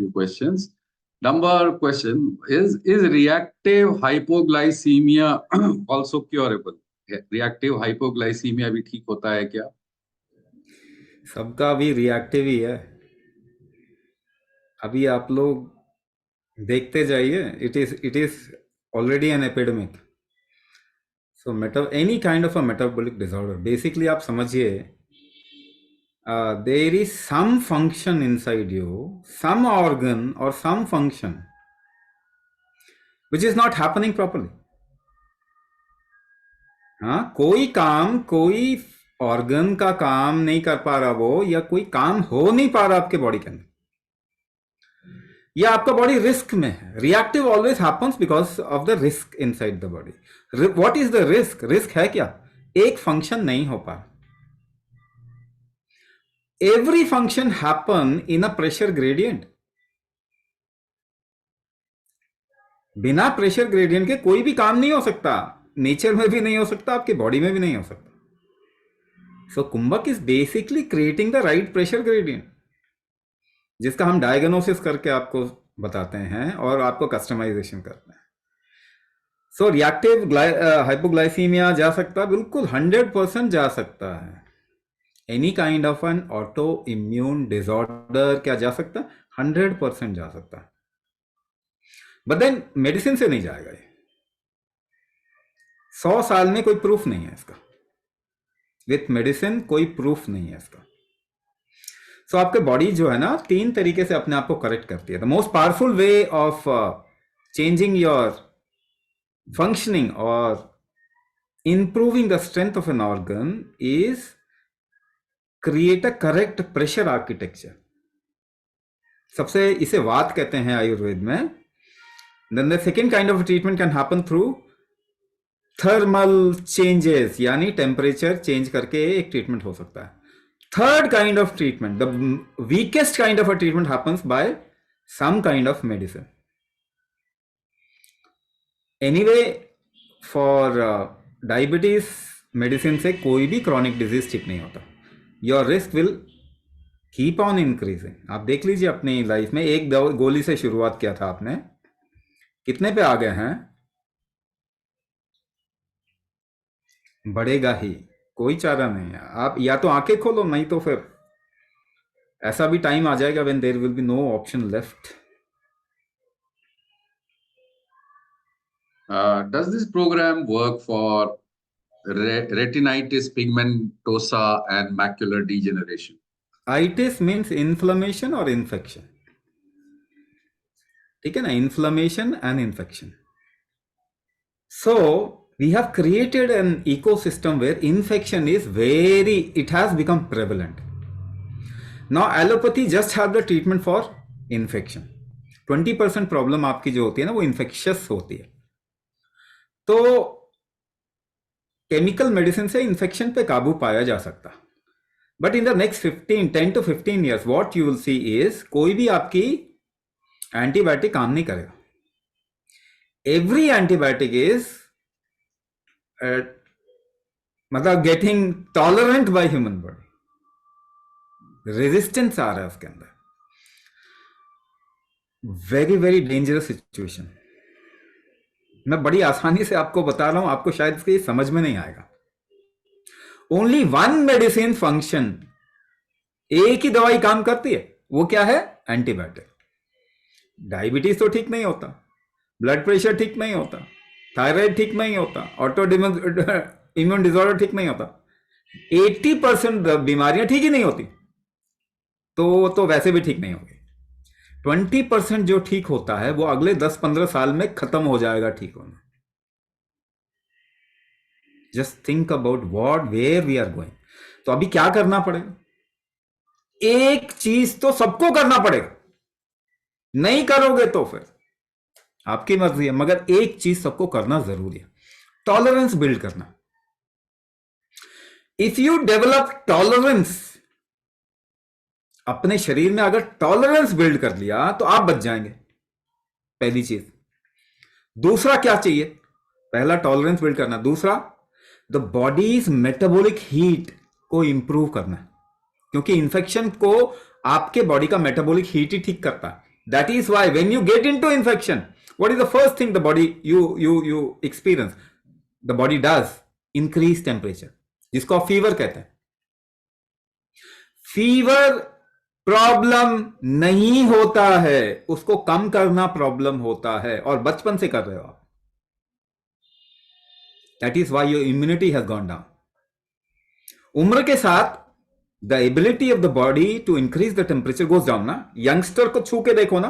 few questions. Number question is reactive hypoglycemia also curable? Reactive hypoglycemia भी ठीक होता है क्या? सबका भी रिएक्टिव ही है. अभी आप लोग देखते जाइए, it is already an epidemic. So any kind of a metabolic disorder, basically आप समझिए, there is some function inside you, some organ or some function which is not happening properly. हाँ, कोई काम, कोई ऑर्गन का काम नहीं कर पा रहा वो, या कोई काम हो नहीं पा रहा आपके बॉडी के अंदर, या आपका बॉडी रिस्क में है. Reactive always happens because of the risk inside the body. What is the risk? Risk है क्या? एक फंक्शन नहीं हो पा. Every function happen in a pressure gradient. बिना प्रेशर ग्रेडियंट के कोई भी काम नहीं हो सकता. नेचर में भी नहीं हो सकता, आपके बॉडी में भी नहीं हो सकता. So kumbhak is basically creating the right pressure gradient, जिसका हम डायग्नोसिस करके आपको बताते हैं और आपको कस्टमाइजेशन करते हैं. सो रिएक्टिव हाइपोग्लाइसीमिया जा सकता है, बिल्कुल 100% जा सकता है. Any kind of N auto immune disorder क्या जा सकता है? 100% जा सकता है. बट देन मेडिसिन से नहीं जाएगा ये. 100 साल में कोई प्रूफ नहीं है इसका. विथ मेडिसिन कोई प्रूफ नहीं है इसका. सो आपके बॉडी जो है ना, 3 तरीके से अपने आप को करेक्ट करती है. The most powerful way of changing your functioning और improving the strength of an organ is create a correct pressure architecture. सबसे इसे वात कहते हैं आयुर्वेद में. Then the second kind of treatment can happen through thermal changes, यानी temperature change करके एक ट्रीटमेंट हो सकता है. Third kind of treatment, the weakest kind of a treatment happens by some kind of medicine. Anyway, for diabetes medicine से कोई भी chronic disease ठीक नहीं होता. Your risk will keep on increasing. आप देख लीजिए अपनी लाइफ में, एक गोली से शुरुआत किया था आपने, कितने पे आ गए हैं? बढ़ेगा ही, कोई चारा नहीं है. आप या तो आंखें खोलो, नहीं तो फिर ऐसा भी टाइम आ जाएगा when there will be no option left. Does this program work for retinitis pigmentosa and macular degeneration? Itis means inflammation or infection. ठीक है ना, inflammation and infection. So we have created an ecosystem where infection is it has become prevalent. Now allopathy just have the treatment for infection. 20% problem आपकी जो होती है ना, वो infectious होती है. तो केमिकल मेडिसिन से इन्फेक्शन पे काबू पाया जा सकता. But in the next 10 to 15 years what you will see is, कोई भी आपकी एंटीबायोटिक काम नहीं करेगा. एवरी एंटीबायोटिक इज मतलब getting tolerant by human body. Resistance आ रहा है उसके अंदर. Very very dangerous situation. मैं बड़ी आसानी से आपको बता रहा हूं, आपको शायद इसकी समझ में नहीं आएगा. ओनली वन मेडिसिन फंक्शन, एक ही दवाई काम करती है, वो क्या है? एंटीबायोटिक. डायबिटीज तो ठीक नहीं होता, ब्लड प्रेशर ठीक नहीं होता, थायराइड ठीक नहीं होता, ऑटो इम्यून डिसऑर्डर ठीक नहीं होता. 80% बीमारियां ठीक ही नहीं होती, तो वैसे भी ठीक नहीं होगी. 20% जो ठीक होता है वो अगले 10-15 साल में खत्म हो जाएगा ठीक होना. Just think about where we are going. तो अभी क्या करना पड़ेगा? एक चीज तो सबको करना पड़ेगा. नहीं करोगे तो फिर आपकी मर्जी है, मगर एक चीज सबको करना जरूरी है, टॉलरेंस बिल्ड करना. इफ यू डेवलप टॉलरेंस, अपने शरीर में अगर टॉलरेंस बिल्ड कर लिया तो आप बच जाएंगे. पहली चीज. दूसरा क्या चाहिए? पहला टॉलरेंस बिल्ड करना. दूसरा, द बॉडीज मेटाबॉलिक हीट को इंप्रूव करना, क्योंकि इंफेक्शन को आपके बॉडी का मेटाबॉलिक हीट ही ठीक करता है. That is why when you get into infection, what is the first thing the body you experience? The body does increase temperature, जिसको आप फीवर कहते हैं. फीवर प्रॉब्लम नहीं होता है, उसको कम करना प्रॉब्लम होता है, और बचपन से कर रहे हो आप. That is why your immunity has gone down. उम्र के साथ the ability of the body to increase the temperature goes down ना. यंगस्टर को छू के देखो ना,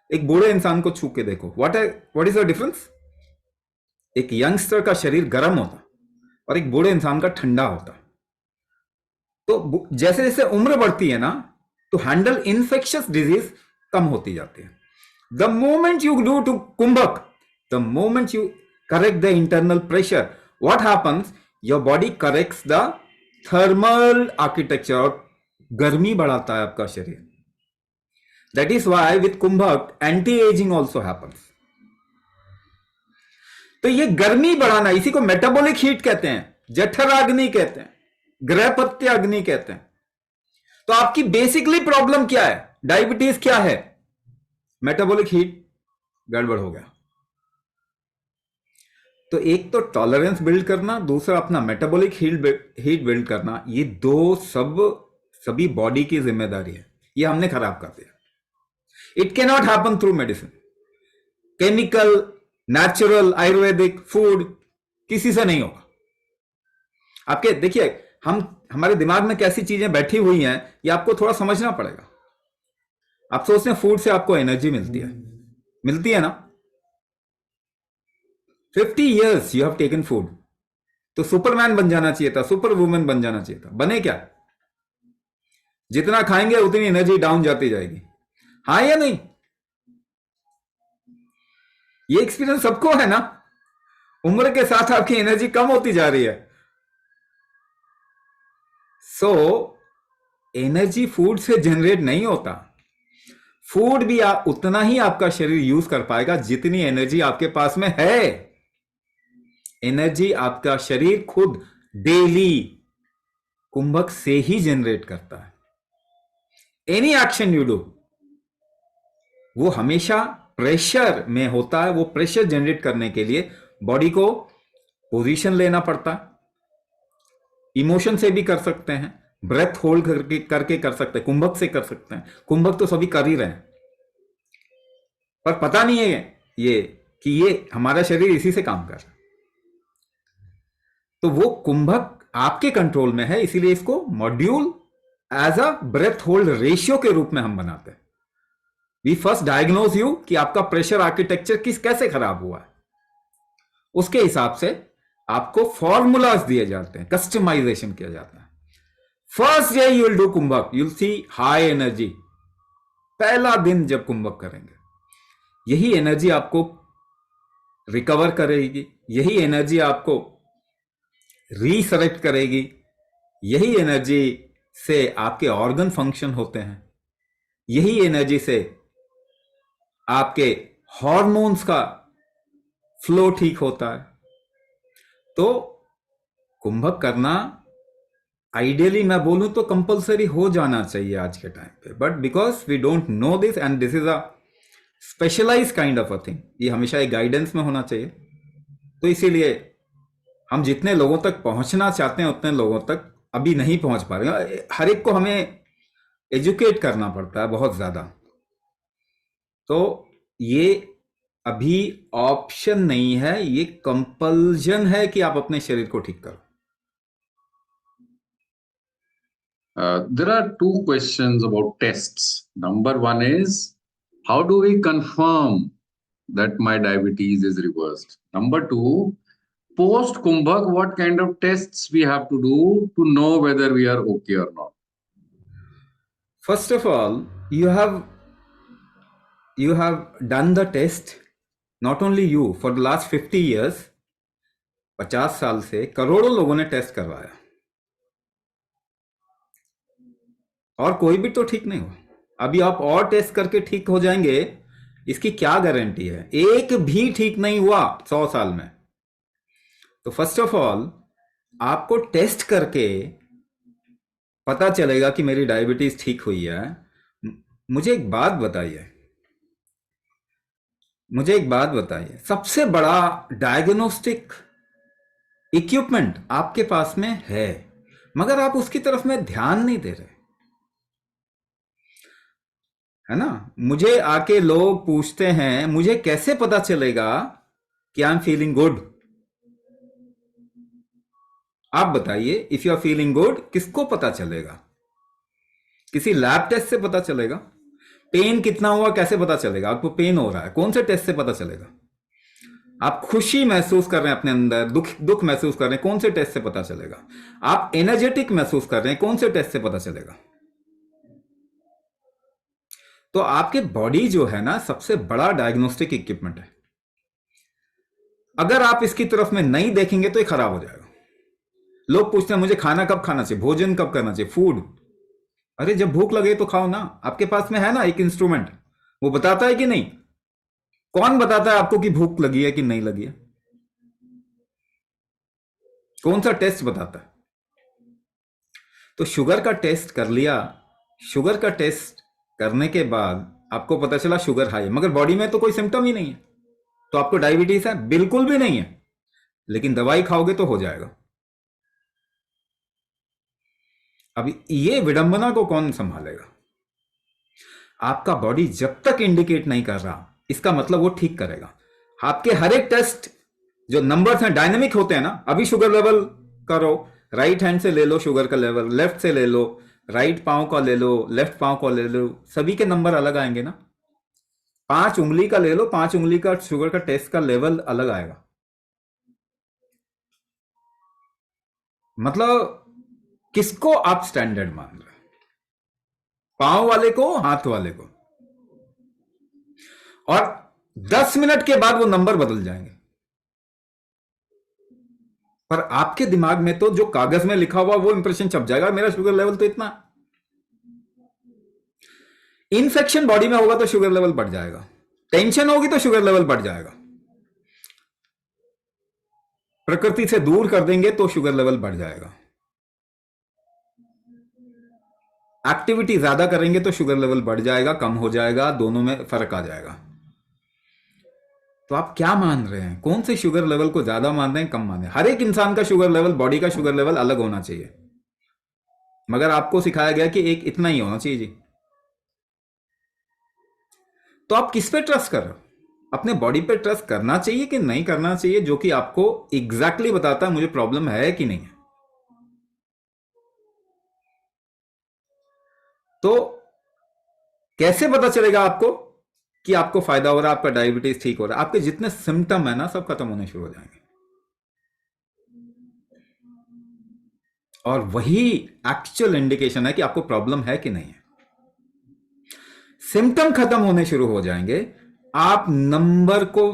एक बूढ़े इंसान को छू के देखो. what is the difference? एक यंगस्टर का शरीर गर्म होता और एक बूढ़े इंसान का ठंडा होता. तो जैसे जैसे उम्र बढ़ती है ना, तो हैंडल इन्फेक्शियस डिजीज कम होती जाती है. The moment you do to kumbhak, the moment you correct the internal pressure, what happens? Your body corrects the thermal architecture, गर्मी बढ़ाता है आपका शरीर. That is why with kumbhak anti ageing also happens. तो ये गर्मी बढ़ाना, इसी को मेटाबॉलिक हीट कहते हैं, जठराग्नि कहते हैं, ग्रहपत्य अग्नि कहते हैं. तो आपकी बेसिकली प्रॉब्लम क्या है? डायबिटीज क्या है? मेटाबॉलिक हीट गड़बड़ हो गया. तो एक तो टॉलरेंस बिल्ड करना, दूसरा अपना मेटाबॉलिक हीट बिल्ड करना, ये दो सभी बॉडी की जिम्मेदारी है. ये हमने खराब कर दिया. It can not happen through medicine. Chemical, natural, Ayurvedic food किसी से नहीं होगा. आपके देखिए, हमारे दिमाग में कैसी चीजें बैठी हुई हैं, ये आपको थोड़ा समझना पड़ेगा. आप सोचते हैं फूड से आपको एनर्जी मिलती है ना. 50 years you have taken food, तो सुपरमैन बन जाना चाहिए था, सुपर वुमेन बन जाना चाहिए था. बने क्या? जितना खाएंगे उतनी एनर्जी डाउन जाती जाएगी. हाँ या नहीं? ये एक्सपीरियंस सबको है ना. उम्र के साथ आपकी एनर्जी कम होती जा रही है. सो एनर्जी फूड से जनरेट नहीं होता. फूड भी उतना ही आपका शरीर यूज कर पाएगा जितनी एनर्जी आपके पास में है. एनर्जी आपका शरीर खुद डेली कुंभक से ही जनरेट करता है. एनी एक्शन यू डू, वो हमेशा प्रेशर में होता है. वो प्रेशर जनरेट करने के लिए बॉडी को पोजीशन लेना पड़ता है. इमोशन से भी कर सकते हैं, ब्रेथ होल्ड करके कर सकते हैं, कुंभक से कर सकते हैं. कुंभक तो सभी कर ही रहे हैं, पर पता नहीं है ये कि ये हमारा शरीर इसी से काम कर रहा है. तो वो कुंभक आपके कंट्रोल में है, इसीलिए इसको module as a breath hold ratio के रूप में हम बनाते हैं. वी फर्स्ट डायग्नोज यू कि आपका प्रेशर आर्किटेक्चर कैसे खराब हुआ है. उसके हिसाब से आपको फॉर्मूलाज दिए जाते हैं, कस्टमाइजेशन किया जाता है. First day you will do kumbhak, you will see high energy. पहला दिन जब कुंभक करेंगे, यही एनर्जी आपको रिकवर करेगी, यही एनर्जी आपको रीसरेक्ट करेगी, यही एनर्जी से आपके ऑर्गन फंक्शन होते हैं, यही एनर्जी से आपके हार्मोन्स का फ्लो ठीक होता है. तो कुंभक करना आइडियली मैं बोलूं तो कंपलसरी हो जाना चाहिए आज के टाइम पे. But because we don't know this and this is a specialize kind of a thing, ये हमेशा एक गाइडेंस में होना चाहिए. तो इसीलिए हम जितने लोगों तक पहुंचना चाहते हैं उतने लोगों तक अभी नहीं पहुंच पा रहे. हर एक को हमें एजुकेट करना पड़ता है बहुत ज्यादा. तो ये अभी ऑप्शन नहीं है, ये कंपल्जन है कि आप अपने शरीर को ठीक करो. There are two questions about tests. Number one is, how do we confirm that my diabetes is reversed? Number two, post Kumbhak, what kind of tests we have to do to know whether we are okay or not? First of all, you have done the test. Not only you, for the last 50 years, 50 साल से करोड़ों लोगों ने test करवाया, और कोई भी तो ठीक नहीं हुआ. अभी आप और टेस्ट करके ठीक हो जाएंगे, इसकी क्या गारंटी है? एक भी ठीक नहीं हुआ 100 साल में. तो फर्स्ट ऑफ ऑल आपको टेस्ट करके पता चलेगा कि मेरी डायबिटीज ठीक हुई है. मुझे एक बात बताइए, मुझे एक बात बताइए, सबसे बड़ा डायग्नोस्टिक इक्विपमेंट आपके पास में है, मगर आप उसकी तरफ में ध्यान नहीं दे रहे, है ना? मुझे आके लोग पूछते हैं, मुझे कैसे पता चलेगा कि आई एम फीलिंग गुड? आप बताइए, if you are feeling good, किसको पता चलेगा? किसी लैब टेस्ट से पता चलेगा? पेन कितना हुआ कैसे पता चलेगा? आपको पेन हो रहा है, कौन से टेस्ट से पता चलेगा? आप खुशी महसूस कर रहे हैं अपने अंदर, दुख दुख महसूस कर रहे हैं, कौन से टेस्ट से पता चलेगा? आप एनर्जेटिक महसूस कर रहे हैं, कौन से टेस्ट से पता चलेगा? तो आपके बॉडी जो है ना, सबसे बड़ा डायग्नोस्टिक इक्विपमेंट है। अगर आप इसकी तरफ में नहीं देखेंगे तो ये खराब हो जाएगा। लोग पूछते हैं मुझे खाना कब खाना चाहिए, भोजन कब करना चाहिए, फूड। अरे जब भूख लगे तो खाओ ना। आपके पास में है ना एक इंस्ट्रूमेंट, वो बताता है कि नहीं? कौन बताता है आपको कि भूख लगी है कि नहीं लगी है? कौन सा टेस्ट बताता है? तो शुगर का टेस्ट कर लिया, शुगर का टेस्ट करने के बाद आपको पता चला शुगर हाई है, मगर बॉडी में तो कोई सिम्टम ही नहीं है, तो आपको डायबिटीज है? बिल्कुल भी नहीं है, लेकिन दवाई खाओगे तो हो जाएगा। अभी ये विडंबना को कौन संभालेगा? आपका बॉडी जब तक इंडिकेट नहीं कर रहा, इसका मतलब वो ठीक करेगा। आपके हर एक टेस्ट जो नंबर्स हैं डायनेमिक होते हैं ना। अभी शुगर लेवल करो, राइट हैंड से ले लो शुगर का लेवल, लेफ्ट से ले लो, राइट पांव का ले लो, लेफ्ट पांव का ले लो, सभी के नंबर अलग आएंगे ना। 5 उंगली का ले लो, 5 उंगली का शुगर का टेस्ट का लेवल अलग आएगा। मतलब किसको आप स्टैंडर्ड मान रहे हैं? पांव वाले को, हाथ वाले को? और 10 मिनट के बाद वो नंबर बदल जाएंगे। पर आपके दिमाग में तो जो कागज में लिखा हुआ वो इंप्रेशन छप जाएगा, मेरा शुगर लेवल तो इतना। इन्फेक्शन बॉडी में होगा तो शुगर लेवल बढ़ जाएगा, टेंशन होगी तो शुगर लेवल बढ़ जाएगा, प्रकृति से दूर कर देंगे तो शुगर लेवल बढ़ जाएगा, एक्टिविटी ज्यादा करेंगे तो शुगर लेवल बढ़ जाएगा, कम हो जाएगा, दोनों में फर्क आ जाएगा। तो आप क्या मान रहे हैं? कौन से शुगर लेवल को ज्यादा मान रहे हैं, कम मान रहे हैं? हर एक इंसान का शुगर लेवल, बॉडी का शुगर लेवल अलग होना चाहिए, मगर आपको सिखाया गया कि एक इतना ही होना चाहिए जी। तो आप किस पे ट्रस्ट कर रहे हो? अपने बॉडी पे ट्रस्ट करना चाहिए कि नहीं करना चाहिए, जो कि आपको एग्जैक्टली बताता है मुझे प्रॉब्लम है कि नहीं है। तो कैसे पता चलेगा आपको कि आपको फायदा हो रहा है, आपका डायबिटीज ठीक हो रहा है? आपके जितने सिम्टम है ना, सब खत्म होने शुरू हो जाएंगे, और वही एक्चुअल इंडिकेशन है कि आपको प्रॉब्लम है कि नहीं है। सिम्टम खत्म होने शुरू हो जाएंगे, आप नंबर को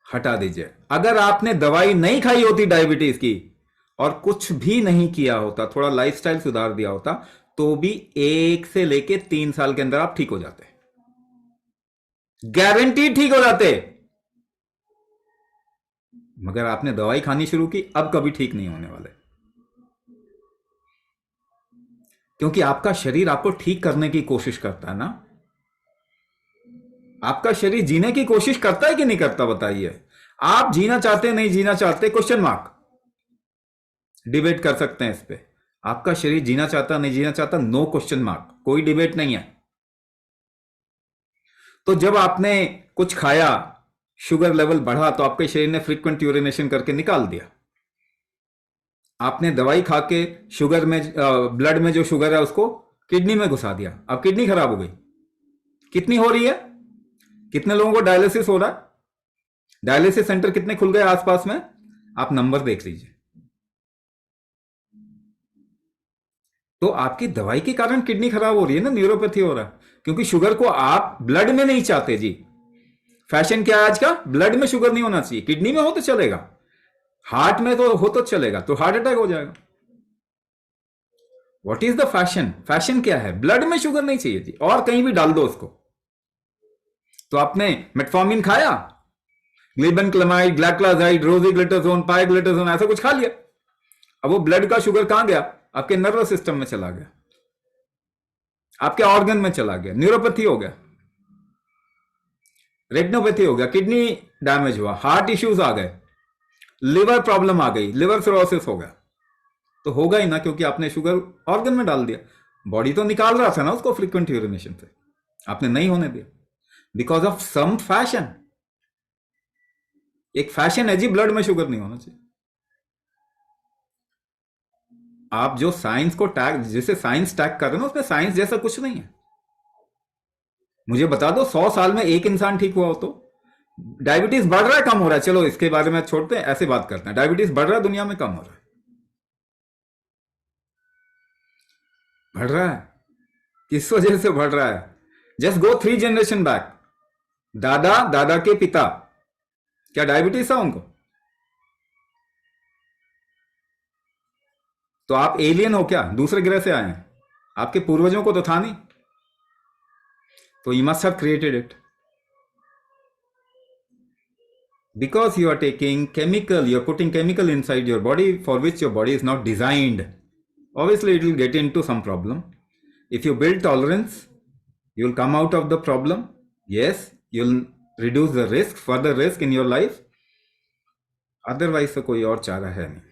हटा दीजिए। अगर आपने दवाई नहीं खाई होती डायबिटीज की और कुछ भी नहीं किया होता, थोड़ा लाइफस्टाइल सुधार दिया होता, तो भी 1 से लेके 3 साल के अंदर आप ठीक हो जाते, गारंटी ठीक हो जाते। मगर आपने दवाई खानी शुरू की, अब कभी ठीक नहीं होने वाले, क्योंकि आपका शरीर आपको ठीक करने की कोशिश करता है ना। आपका शरीर जीने की कोशिश करता है कि नहीं करता, बताइए? आप जीना चाहते नहीं जीना चाहते, क्वेश्चन मार्क, डिबेट कर सकते हैं इस पे। आपका शरीर जीना चाहता नहीं जीना चाहता, नो क्वेश्चन मार्क, कोई डिबेट नहीं है। तो जब आपने कुछ खाया, शुगर लेवल बढ़ा, तो आपके शरीर ने फ्रीक्वेंट यूरिनेशन करके निकाल दिया। आपने दवाई खा के शुगर में, ब्लड में जो शुगर है उसको किडनी में घुसा दिया, अब किडनी खराब हो गई। कितनी हो रही है? कितने लोगों को डायलिसिस हो रहा है? डायलिसिस सेंटर कितने खुल गए आसपास में? आप नंबर देख लीजिए। तो आपकी दवाई के कारण किडनी खराब हो रही है ना, न्यूरोपैथी हो रहा है, क्योंकि शुगर को आप ब्लड में नहीं चाहते जी। फैशन क्या है आज का? ब्लड में शुगर नहीं होना चाहिए, किडनी में हो तो चलेगा, हार्ट में तो हो तो चलेगा, तो हार्ट अटैक हो जाएगा। What is the fashion? Fashion क्या है? ब्लड में शुगर नहीं चाहिए जी, और कहीं भी डाल दो उसको। तो आपने मेटफॉर्मिन खाया, ग्लिबेनक्लेमाइड, ग्लाइकोलाजाइड, रोजीग्लिटरजोन, पाइग्लिटरजोन, ऐसा कुछ खा लिया, अब वो ब्लड का शुगर कहां गया? आपके नर्वस सिस्टम में चला गया, आपके ऑर्गन में चला गया, न्यूरोपैथी हो गया। रेटिनोपैथी हो गया, किडनी डैमेज हुआ, हार्ट इश्यूज आ गए, लिवर प्रॉब्लम आ गई, लिवर सिरोसिस हो गया, तो होगा ही ना, क्योंकि आपने शुगर ऑर्गन में डाल दिया। बॉडी तो निकाल रहा था ना उसको फ्रीक्वेंट यूरिनेशन से, आपने नहीं होने दिया बिकॉज ऑफ सम फैशन। एक फैशन है जी, ब्लड में शुगर नहीं होना चाहिए। आप जो साइंस को टैग, जिसे साइंस टैग कर रहे हो ना, उसमें साइंस जैसा कुछ नहीं है। मुझे बता दो 100 साल में एक इंसान ठीक हुआ हो तो? डायबिटीज बढ़ रहा है कम हो रहा है? चलो इसके बारे में छोड़ते हैं, ऐसे बात करते हैं। डायबिटीज बढ़ रहा है दुनिया में, कम हो रहा है? बढ़ रहा है। किस वजह से बढ़ रहा है? जस्ट गो 3 जनरेशन बैक, दादा दादा के पिता, क्या डायबिटीज था उनको? तो आप एलियन हो क्या? दूसरे ग्रह से आए हैं? आपके पूर्वजों को तो था नहीं, तो you must have created it. Because you are taking chemical, you are putting chemical inside your body for which your body is not designed. Obviously, it will get into some problem. If you build tolerance, you will come out of the problem. Yes, you'll reduce the risk, further risk in your life. Otherwise, तो कोई और चारा है नहीं।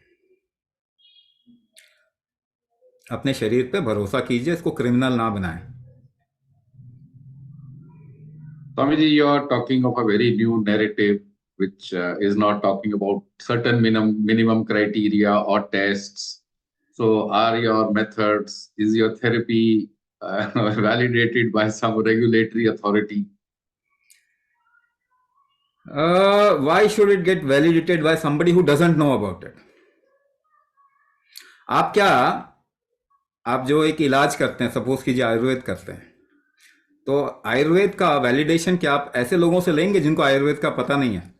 अपने शरीर पे भरोसा कीजिए, इसको क्रिमिनल ना बनाएं। Swamiji, you are talking of a very new narrative, which is not talking about certain minimum criteria or tests. So, are your methods, is your therapy validated by some regulatory authority? Why should it get validated by somebody who doesn't know about it? आप जो एक इलाज करते हैं, suppose कीजिए आयुर्वेद करते हैं, तो आयुर्वेद का वैलिडेशन क्या आप ऐसे लोगों से लेंगे जिनको आयुर्वेद का पता नहीं है?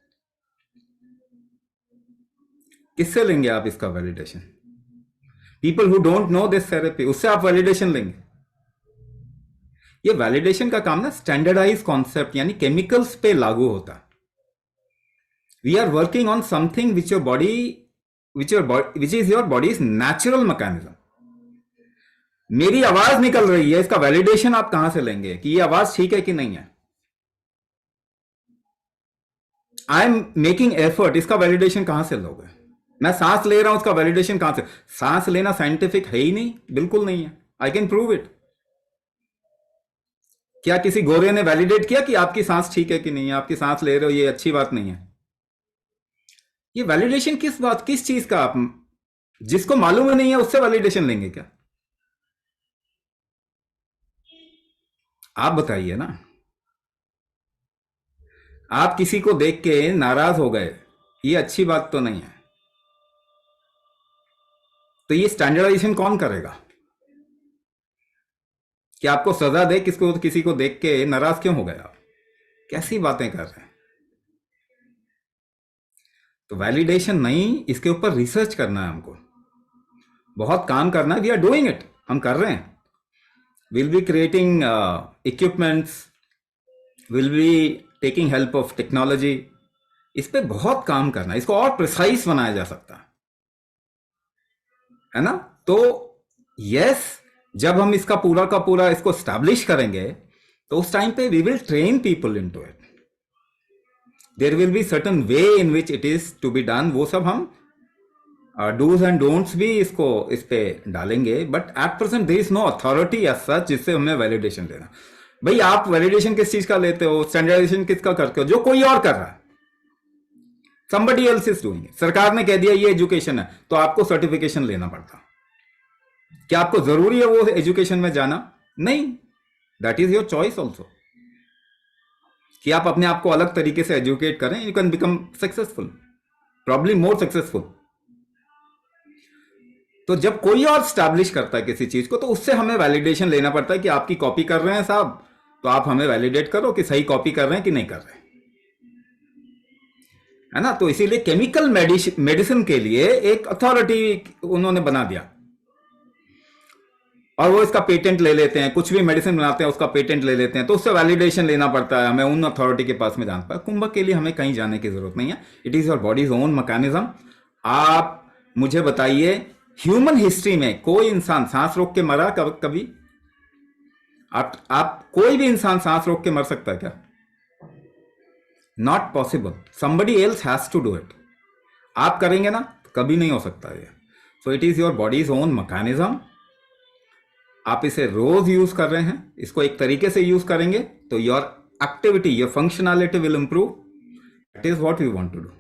किससे लेंगे आप इसका validation? People who don't know this therapy, उससे आप वैलिडेशन लेंगे? ये वैलिडेशन का काम ना स्टैंडर्डाइज कॉन्सेप्ट यानी केमिकल्स पे लागू होता है। We are working on something which your body, which is your body's natural mechanism. मेरी आवाज निकल रही है, इसका वैलिडेशन आप कहां से लेंगे कि ये आवाज ठीक है कि नहीं है? आई एम मेकिंग एफर्ट, इसका वैलिडेशन कहां से लोगे? मैं सांस ले रहा हूं, उसका वैलिडेशन कहां से? सांस लेना साइंटिफिक है ही नहीं, बिल्कुल नहीं है। I can prove it. क्या किसी गोरे ने वैलिडेट किया कि आपकी सांस ठीक है कि नहीं है? आपकी सांस ले रहे हो, ये अच्छी बात नहीं है। ये वैलिडेशन किस बात, किस चीज का? आप जिसको मालूम ही नहीं है उससे वैलिडेशन लेंगे क्या? आप बताइए ना। आप किसी को देख के नाराज हो गए, ये अच्छी बात तो नहीं है। तो ये स्टैंडर्डाइजेशन कौन करेगा? कि आपको सजा दे किसको, किसी को देख के नाराज क्यों हो गए आप? कैसी बातें कर रहे हैं? तो वैलिडेशन नहीं, इसके ऊपर रिसर्च करना है हमको, बहुत काम करना है। वी आर डूइंग इट, हम कर रहे हैं। Will be creating equipments, will be taking help of technology. इस पे बहुत काम करना है, इसको और प्रिसाइज बनाया जा सकता है ना? तो यस, जब हम इसका पूरा का पूरा इसको स्टैब्लिश करेंगे तो उस टाइम पे we will train people into it. There will be certain way in which it is to be done, वो सब हम डूज एंड डोंट्स भी इसको इस पे डालेंगे। But at present there is no authority as such जिससे हमें वैलिडेशन देना। भाई आप वैलिडेशन किस चीज का लेते हो? स्टैंडर्डाइजेशन किसका करते हो? जो कोई और कर रहा है, somebody else is doing it। सरकार ने कह दिया ये एजुकेशन है, तो आपको सर्टिफिकेशन लेना पड़ता। क्या आपको जरूरी है वो एजुकेशन में जाना? नहीं, that is your choice also, कि आप अपने आप को अलग तरीके से एजुकेट करें। You can become successful, probably more successful. तो जब कोई और स्टैब्लिश करता है किसी चीज को, तो उससे हमें वैलिडेशन लेना पड़ता है कि आपकी कॉपी कर रहे हैं साहब, तो आप हमें वैलिडेट करो कि सही कॉपी कर रहे हैं कि नहीं कर रहे हैं, है ना? तो इसीलिए केमिकल मेडिसिन के लिए एक अथॉरिटी उन्होंने बना दिया, और वो इसका पेटेंट ले लेते हैं। कुछ भी मेडिसिन बनाते हैं उसका पेटेंट ले लेते हैं, तो उससे वैलिडेशन लेना पड़ता है हमें, उन अथॉरिटी के पास में जाना पड़ता है। कुंभक के लिए हमें कहीं जाने की जरूरत नहीं है। It is your bodies own mechanism. आप मुझे बताइए, ह्यूमन हिस्ट्री में कोई इंसान सांस रोक के मरा कभी? आप कोई भी इंसान सांस रोक के मर सकता है क्या? Not possible, somebody else has to do it. आप करेंगे ना तो कभी नहीं हो सकता ये. So it is your bodies own mechanism. आप इसे रोज यूज कर रहे हैं, इसको एक तरीके से यूज करेंगे तो your activity, your functionality will improve. That is what we want to do.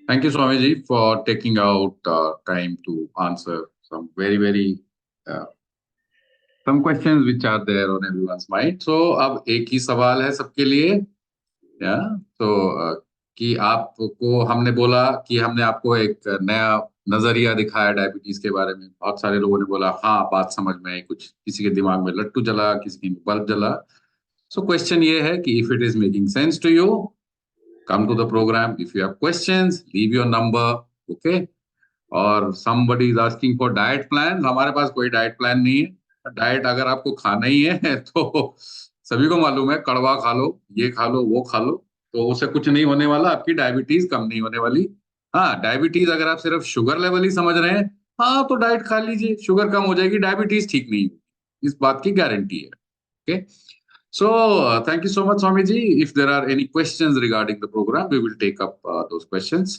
Thank you, Swamiji, for taking out time to answer some some questions which are there on everyone's mind. So, अब एक ही सवाल है सबके लिए. तो कि आपको हमने बोला कि हमने आपको एक नया नजरिया दिखाया डायबिटीज के बारे में. बहुत सारे लोगों ने बोला हाँ बात समझ में आई, कुछ किसी के दिमाग में लट्टू जला, किसी के बल्ब जला. सो क्वेश्चन ये है कि if it is making sense to you, come to the program. If you have questions, leave your number. Okay. और somebody is asking for diet plan. हमारे पास कोई डाइट प्लान नहीं है. डाइट अगर आपको खाना ही है तो सभी को मालूम है, कड़वा खा लो, ये खा लो, वो खा लो, तो उससे कुछ नहीं होने वाला, आपकी डायबिटीज कम नहीं होने वाली. हाँ, डायबिटीज अगर आप सिर्फ शुगर लेवल ही समझ रहे हैं, हाँ तो डाइट खा लीजिए, शुगर कम हो जाएगी, डायबिटीज ठीक नहीं होगी, इस बात की गारंटी है. Okay. So, thank you so much, Swamiji. If there are any questions regarding the program, we will take up those questions.